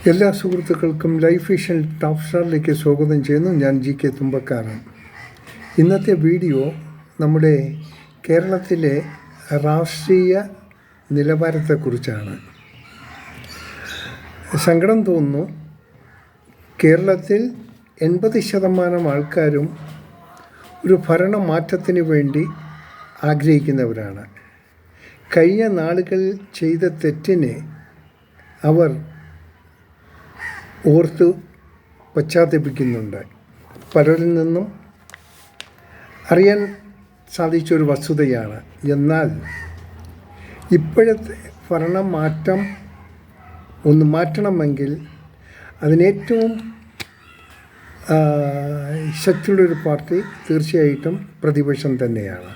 എല്ലാ സുഹൃത്തുക്കൾക്കും life vision top സ്റ്റാറിലേക്ക് സ്വാഗതം ചെയ്യുന്നു. ഞാൻ GK തുമ്പക്കാരൻ. ഇന്നത്തെ വീഡിയോ നമ്മുടെ കേരളത്തിലെ രാഷ്ട്രീയ നിലവാരത്തെക്കുറിച്ചാണ്. സങ്കടം തോന്നുന്നു. കേരളത്തിൽ 80% ആൾക്കാരും ഒരു ഭരണമാറ്റത്തിന് വേണ്ടി ആഗ്രഹിക്കുന്നവരാണ്. കഴിഞ്ഞ നാളുകളിൽ ചെയ്ത തെറ്റിനെ അവർ ഓർത്ത് പശ്ചാത്തപിക്കുന്നുണ്ട്. പലരിൽ നിന്നും അറിയാൻ സാധിച്ചൊരു വസ്തുതയാണ്. എന്നാൽ ഇപ്പോഴത്തെ ഭരണമാറ്റം ഒന്ന് മാറ്റണമെങ്കിൽ അതിനേറ്റവും ശക്തിയുള്ളൊരു പാർട്ടി തീർച്ചയായിട്ടും പ്രതിപക്ഷം തന്നെയാണ്.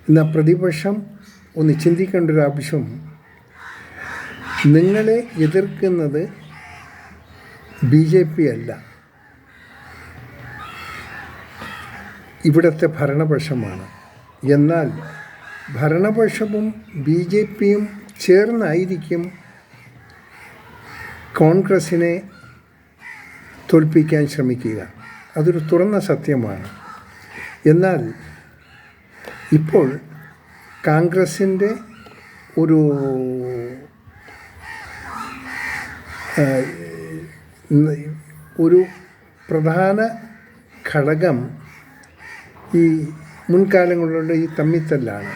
എന്നാൽ പ്രതിപക്ഷം ഒന്ന് ചിന്തിക്കേണ്ട ഒരു ആവശ്യം, നിങ്ങളെ എതിർക്കുന്നത് BJP അല്ല, ഇവിടുത്തെ ഭരണപക്ഷമാണ്. എന്നാൽ ഭരണപക്ഷവും BJPയും ചേർന്നായിരിക്കും കോൺഗ്രസിനെ തോൽപ്പിക്കാൻ ശ്രമിക്കുക. അതൊരു തുറന്ന സത്യമാണ്. എന്നാൽ ഇപ്പോൾ കോൺഗ്രസിൻ്റെ ഒരു പ്രധാന ഘടകം ഈ മുൻകാലങ്ങളിലുള്ള ഈ തമ്മിത്തല്ലാണ്.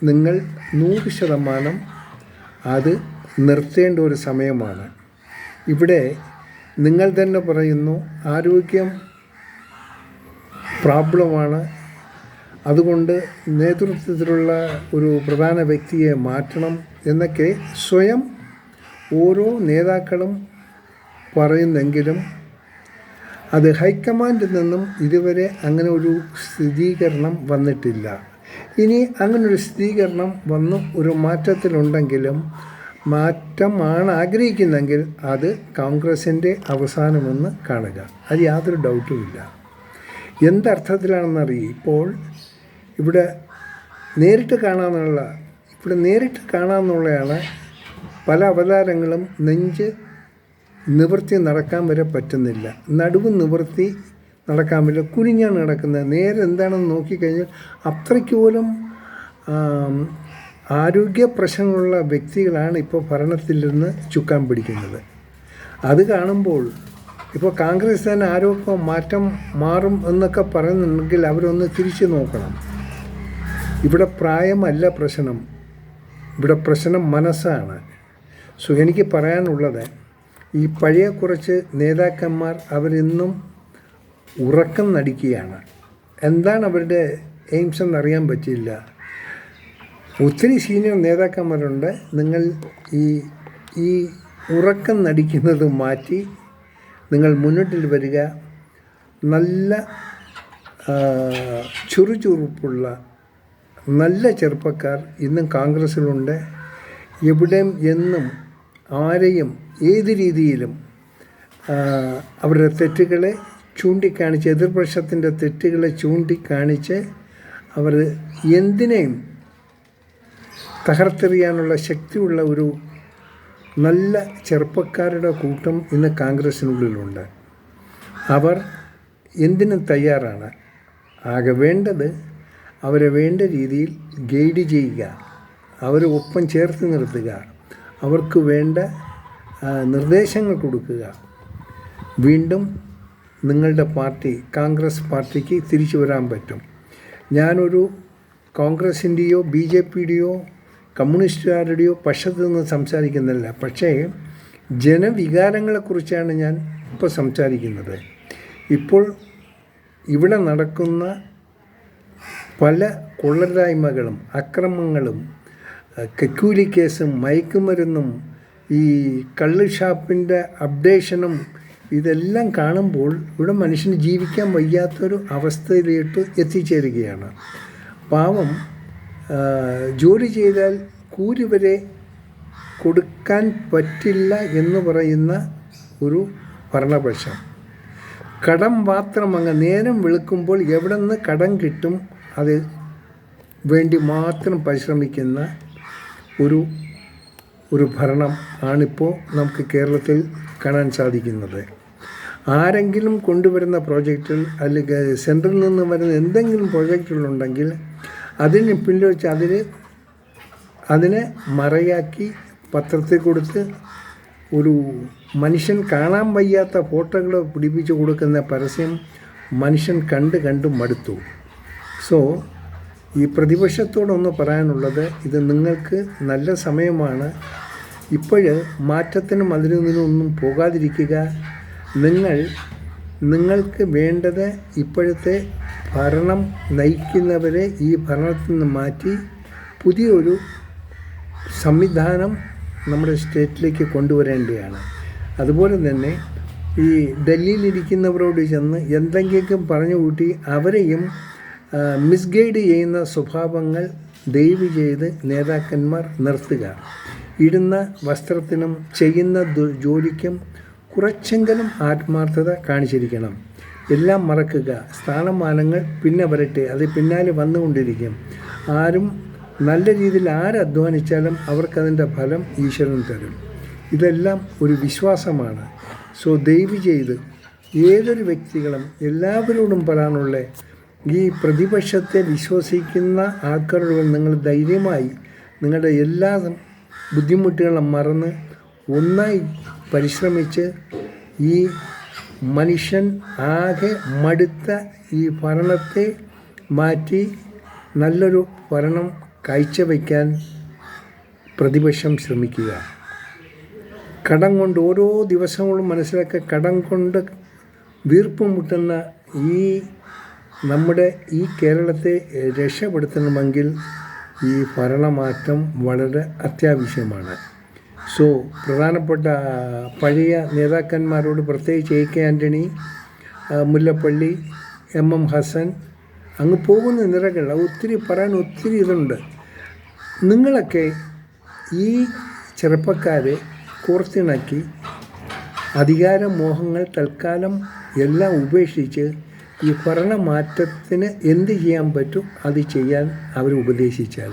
നിങ്ങൾ 100% അത് നിർത്തേണ്ട ഒരു സമയമാണ്. ഇവിടെ നിങ്ങൾ തന്നെ പറയുന്നു ആരോഗ്യം പ്രോബ്ലമാണ്, അതുകൊണ്ട് നേതൃത്വത്തിലുള്ള ഒരു പ്രധാന വ്യക്തിയെ മാറ്റണം എന്നൊക്കെ സ്വയം ഓരോ നേതാക്കളും പറയുന്നെങ്കിലും അത് ഹൈക്കമാൻഡിൽ നിന്നും ഇതുവരെ അങ്ങനെ ഒരു സ്ഥിരീകരണം വന്നിട്ടില്ല. ഇനി അങ്ങനൊരു സ്ഥിരീകരണം വന്നു ഒരു മാറ്റത്തിലുണ്ടെങ്കിലും മാറ്റമാണ് ആഗ്രഹിക്കുന്നെങ്കിൽ അത് കോൺഗ്രസിൻ്റെ അവസാനമെന്ന് കാണുക. അത് യാതൊരു ഡൗട്ടുമില്ല. എന്തർത്ഥത്തിലാണെന്നറിയും. ഇപ്പോൾ ഇവിടെ നേരിട്ട് കാണാമെന്നുള്ളതാണ് പല അവതാരങ്ങളും നെഞ്ച് നിവൃത്തി നടക്കാൻ വരെ പറ്റുന്നില്ല, നടുവ് നിവൃത്തി നടക്കാൻ പറ്റില്ല, കുനിഞ്ഞാണ് നടക്കുന്നത്. നേരെ എന്താണെന്ന് നോക്കിക്കഴിഞ്ഞാൽ അത്രയ്ക്ക് പോലും ആരോഗ്യ പ്രശ്നങ്ങളുള്ള വ്യക്തികളാണ് ഇപ്പോൾ ഭരണത്തിൽ നിന്ന് ചുക്കാൻ പിടിക്കുന്നത്. അത് കാണുമ്പോൾ ഇപ്പോൾ കോൺഗ്രസ് തന്നെ ആരോഗ്യ മാറ്റം മാറും എന്നൊക്കെ പറയുന്നുണ്ടെങ്കിൽ അവരൊന്ന് തിരിച്ചു നോക്കണം. ഇവിടെ പ്രായമല്ല പ്രശ്നം, ഇവിടെ പ്രശ്നം മനസ്സാണ്. സോ എനിക്ക് പറയാനുള്ളത്, ഈ പഴയ കുറച്ച് നേതാക്കന്മാർ അവരിന്നും ഉറക്കം നടിക്കുകയാണ്. എന്താണ് അവരുടെ എയിംസ് എന്നറിയാൻ പറ്റില്ല. ഒത്തിരി സീനിയർ നേതാക്കന്മാരുണ്ട്. നിങ്ങൾ ഈ ഉറക്കം നടിക്കുന്നത് മാറ്റി നിങ്ങൾ മുന്നോട്ടിൽ വരിക. നല്ല ചുറുചുറുപ്പുള്ള നല്ല ചെറുപ്പക്കാർ ഇന്നും കോൺഗ്രസ്സിലുണ്ട്. എവിടെയും എന്നും ആരെയും ഏത് രീതിയിലും അവരുടെ തെറ്റുകളെ ചൂണ്ടിക്കാണിച്ച്, എതിർപക്ഷത്തിൻ്റെ തെറ്റുകളെ ചൂണ്ടിക്കാണിച്ച് അവർ എന്തിനേയും തകർത്തെറിയാനുള്ള ശക്തിയുള്ള ഒരു നല്ല ചെറുപ്പക്കാരുടെ കൂട്ടം ഇന്ന് കോൺഗ്രസ്സിനുള്ളിലുണ്ട്. അവർ എന്തിനും തയ്യാറാണ്. ആകെ വേണ്ടത് അവരെ വേണ്ട രീതിയിൽ ഗൈഡ് ചെയ്യുക, അവരെ ഒപ്പം ചേർത്ത് നിർത്തുക, അവർക്ക് വേണ്ട നിർദ്ദേശങ്ങൾ കൊടുക്കുക. വീണ്ടും നിങ്ങളുടെ പാർട്ടി കോൺഗ്രസ് പാർട്ടിക്ക് തിരിച്ചു വരാൻ പറ്റും. ഞാനൊരു കോൺഗ്രസിൻ്റെയോ BJPയുടെയോ കമ്മ്യൂണിസ്റ്റുകാരുടെയോ പക്ഷത്തു നിന്ന് സംസാരിക്കുന്നില്ല. പക്ഷേ ജനവികാരങ്ങളെക്കുറിച്ചാണ് ഞാൻ ഇപ്പോൾ സംസാരിക്കുന്നത്. ഇപ്പോൾ ഇവിടെ നടക്കുന്ന പല കൊള്ളരായ്മകളും അക്രമങ്ങളും കക്കൂലി കേസും മയക്കുമരുന്നും ഈ കള്ള് ഷാപ്പിൻ്റെ അപ്ഡേഷനും ഇതെല്ലാം കാണുമ്പോൾ ഇവിടെ മനുഷ്യന് ജീവിക്കാൻ വയ്യാത്തൊരു അവസ്ഥയിലേക്ക് എത്തിച്ചേരുകയാണ്. പാവം ജോലി ചെയ്താൽ കൂലി വരെ കൊടുക്കാൻ പറ്റില്ല എന്ന് പറയുന്ന ഒരു ഭരണപക്ഷം, കടം മാത്രം അങ്ങ് നേരം വെളുക്കുമ്പോൾ എവിടെ നിന്ന് കടം കിട്ടും അത് വേണ്ടി മാത്രം പരിശ്രമിക്കുന്ന ഒരു ഒരു ഭരണം ആണിപ്പോൾ നമുക്ക് കേരളത്തിൽ കാണാൻ സാധിക്കുന്നത്. ആരെങ്കിലും കൊണ്ടുവരുന്ന പ്രോജക്റ്റുകൾ അല്ലെങ്കിൽ സെൻട്രൽ നിന്ന് വരുന്ന എന്തെങ്കിലും പ്രോജക്റ്റുകളുണ്ടെങ്കിൽ അതിന് പിൻവലിച്ച് അതിനെ മറയാക്കി പത്രത്തിൽ കൊടുത്ത് ഒരു മനുഷ്യൻ കാണാൻ വയ്യാത്ത ഫോട്ടോകൾ പിടിപ്പിച്ച് കൊടുക്കുന്ന പരസ്യം മനുഷ്യൻ കണ്ട് മടുത്തു. സോ ഈ പ്രതിപക്ഷത്തോടൊന്ന് പറയാനുള്ളത്, ഇത് നിങ്ങൾക്ക് നല്ല സമയമാണ്. മാറ്റത്തിനും അതിനൊന്നും പോകാതിരിക്കുക. നിങ്ങൾക്ക് വേണ്ടത് ഇപ്പോഴത്തെ ഭരണം നയിക്കുന്നവരെ ഈ ഭരണത്തിൽ നിന്ന് മാറ്റി പുതിയൊരു സംവിധാനം നമ്മുടെ സ്റ്റേറ്റിലേക്ക് കൊണ്ടുവരേണ്ടതാണ്. അതുപോലെ തന്നെ ഈ ഡൽഹിയിലിരിക്കുന്നവരോട് ചെന്ന് എന്തെങ്കിലും പറഞ്ഞു കൂട്ടി അവരെയും മിസ്ഗൈഡ് ചെയ്യുന്ന സ്വഭാവങ്ങൾ ദയവ് ചെയ്ത് നേതാക്കന്മാർ നിർത്തുക. ഇടുന്ന വസ്ത്രത്തിനും ചെയ്യുന്ന ജോലിക്കും കുറച്ചെങ്കിലും ആത്മാർത്ഥത കാണിച്ചിരിക്കണം. എല്ലാം മറക്കുക. സ്ഥാനമാനങ്ങൾ പിന്നെ വരട്ടെ, അത് പിന്നാലെ വന്നുകൊണ്ടിരിക്കും. ആരും നല്ല രീതിയിൽ ആരധ്വാനിച്ചാലും അവർക്കതിൻ്റെ ഫലം ഈശ്വരൻ തരും. ഇതെല്ലാം ഒരു വിശ്വാസമാണ്. സോ ദയവ് ചെയ്ത് ഏതൊരു വ്യക്തികളും എല്ലാവരോടും പറയാനുള്ള, ഈ പ്രതിപക്ഷത്തെ വിശ്വസിക്കുന്ന ആൾക്കാരോട് നിങ്ങൾ ധൈര്യമായി നിങ്ങളുടെ എല്ലാ ബുദ്ധിമുട്ടുകളും മറന്ന് ഒന്നായി പരിശ്രമിച്ച് ഈ മനുഷ്യൻ ആകെ മടുത്ത ഈ ഭരണത്തെ മാറ്റി നല്ലൊരു ഭരണം കാഴ്ചവെക്കാൻ പ്രതിപക്ഷം ശ്രമിക്കുക. കടം കൊണ്ട് ഓരോ ദിവസങ്ങളും മനസ്സിലാക്കുക, കടം കൊണ്ട് വീർപ്പ് മുട്ടുന്ന നമ്മുടെ ഈ കേരളത്തെ രക്ഷപ്പെടുത്തണമെങ്കിൽ ഈ ഭരണമാറ്റം വളരെ അത്യാവശ്യമാണ്. സോ പ്രധാനപ്പെട്ട പഴയ നേതാക്കന്മാരോട്, പ്രത്യേകിച്ച് എ കെ ആൻ്റണി, മുല്ലപ്പള്ളി, എം ഹസൻ, അങ്ങ് പോകുന്ന നിരകൾ പറയാൻ ഒത്തിരി ഇതുണ്ട്. നിങ്ങളൊക്കെ ഈ ചെറുപ്പക്കാരെ കോർത്തിണക്കി അധികാരമോഹങ്ങൾ തൽക്കാലം എല്ലാം ഉപേക്ഷിച്ച് ഈ ഭരണമാറ്റത്തിന് എന്ത് ചെയ്യാൻ പറ്റും അത് ചെയ്യാൻ അവർ ഉപദേശിച്ചാൽ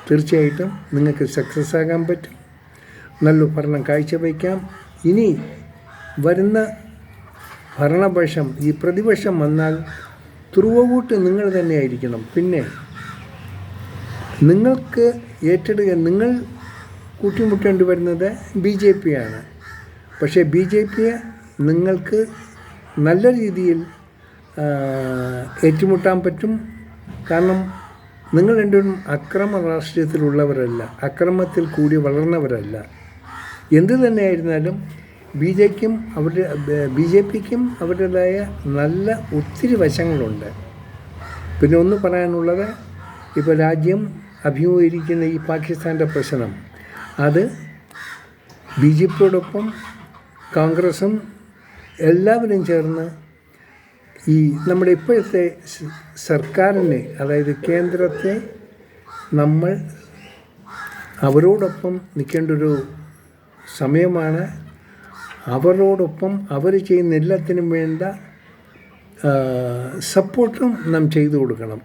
തീർച്ചയായിട്ടും നിങ്ങൾക്ക് സക്സസ് ആകാൻ പറ്റും. നല്ല ഭരണം കാഴ്ചവയ്ക്കാം. ഇനി വരുന്ന ഭരണപക്ഷം, ഈ പ്രതിപക്ഷം വന്നാൽ ത്രൂഔട്ട് നിങ്ങൾ തന്നെയായിരിക്കണം. പിന്നെ നിങ്ങൾക്ക് ഏറ്റെടുക്കാൻ നിങ്ങൾ കൂട്ടിമുട്ടേണ്ടി വരുന്നത് BJP ആണ്. പക്ഷേ BJPയെ നിങ്ങൾക്ക് നല്ല രീതിയിൽ ഏറ്റുമുട്ടാൻ പറ്റും. കാരണം നിങ്ങൾ രണ്ടും അക്രമ രാഷ്ട്രീയത്തിലുള്ളവരല്ല, അക്രമത്തിൽ കൂടി വളർന്നവരല്ല. എന്തു തന്നെയായിരുന്നാലും BJPക്കും അവരുടേതായ നല്ല ഒത്തിരി വശങ്ങളുണ്ട്. പിന്നെ ഒന്ന് പറയാനുള്ളത്, ഇപ്പോൾ രാജ്യം അഭിമുഖീകരിക്കുന്ന ഈ പാകിസ്ഥാൻ്റെ പ്രശ്നം, അത് BJPയോടൊപ്പം കോൺഗ്രസും എല്ലാവരും ചേർന്ന് ഈ നമ്മുടെ ഇപ്പോഴത്തെ സർക്കാരിനെ, അതായത് കേന്ദ്രത്തെ, നമ്മൾ അവരോടൊപ്പം നിൽക്കേണ്ട ഒരു സമയമാണ്. അവരോടൊപ്പം അവർ ചെയ്യുന്ന എല്ലാത്തിനും വേണ്ട സപ്പോർട്ടും നാം ചെയ്തു കൊടുക്കണം.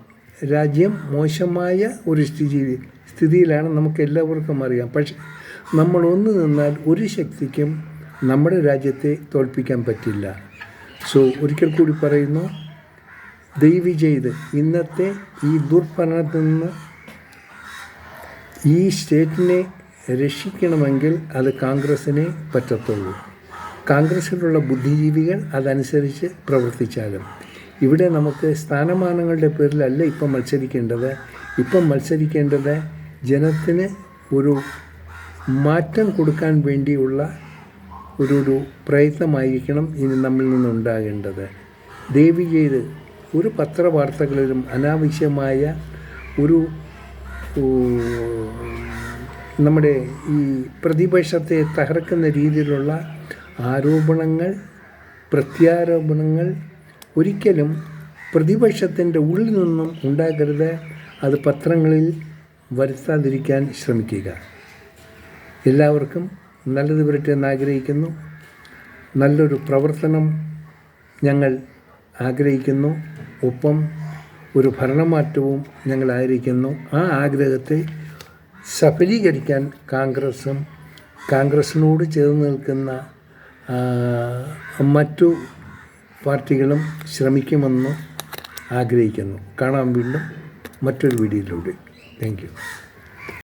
രാജ്യം മോശമായ ഒരു സ്ഥിതിയിലാണ്, നമുക്ക് എല്ലാവർക്കും അറിയാം. പക്ഷെ നമ്മൾ ഒന്ന് നിന്നാൽ ഒരു ശക്തിക്കും നമ്മുടെ രാജ്യത്തെ തോൽപ്പിക്കാൻ പറ്റില്ല. സോ ഒരിക്കൽ കൂടി പറയുന്നു, ദയവ് ചെയ്ത് ഇന്നത്തെ ഈ ദുർഭരണത്തിൽ നിന്ന് ഈ സ്റ്റേറ്റിനെ രക്ഷിക്കണമെങ്കിൽ അത് കോൺഗ്രസ്സിനെ പറ്റത്തുള്ളൂ. കോൺഗ്രസ്സിലുള്ള ബുദ്ധിജീവികൾ അതനുസരിച്ച് പ്രവർത്തിച്ചാലും. ഇവിടെ നമുക്ക് സ്ഥാനമാനങ്ങളുടെ പേരിലല്ല ഇപ്പം മത്സരിക്കേണ്ടത്. ഇപ്പം മത്സരിക്കേണ്ടത് ജനത്തിന് ഒരു മാറ്റം കൊടുക്കാൻ വേണ്ടിയുള്ള ഒരു പ്രയത്നമായിരിക്കണം ഇനി നമ്മിൽ നിന്നുണ്ടാകേണ്ടത്. ദയവ് ചെയ്ത് ഒരു പത്രവാർത്തകളിലും അനാവശ്യമായ ഒരു നമ്മുടെ ഈ പ്രതിപക്ഷത്തെ തകർക്കുന്ന രീതിയിലുള്ള ആരോപണങ്ങൾ, പ്രത്യാരോപണങ്ങൾ ഒരിക്കലും പ്രതിപക്ഷത്തിൻ്റെ ഉള്ളിൽ നിന്നും ഉണ്ടാകരുത്. അത് പത്രങ്ങളിൽ വരുത്താതിരിക്കാൻ ശ്രമിക്കുക. എല്ലാവർക്കും നല്ലത് വരട്ടെ എന്ന് ആഗ്രഹിക്കുന്നു. നല്ലൊരു പ്രവർത്തനം ഞങ്ങൾ ആഗ്രഹിക്കുന്നു. ഒപ്പം ഒരു ഭരണമാറ്റവും ഞങ്ങൾ ആഗ്രഹിക്കുന്നു. ആ ആഗ്രഹത്തെ സഫലീകരിക്കാൻ കോൺഗ്രസും കോൺഗ്രസിനോട് ചേർന്ന് നിൽക്കുന്ന മറ്റു പാർട്ടികളും ശ്രമിക്കുമെന്ന് ആഗ്രഹിക്കുന്നു. കാണാം വീണ്ടും മറ്റൊരു വീഡിയോയിലൂടെ. Thank you.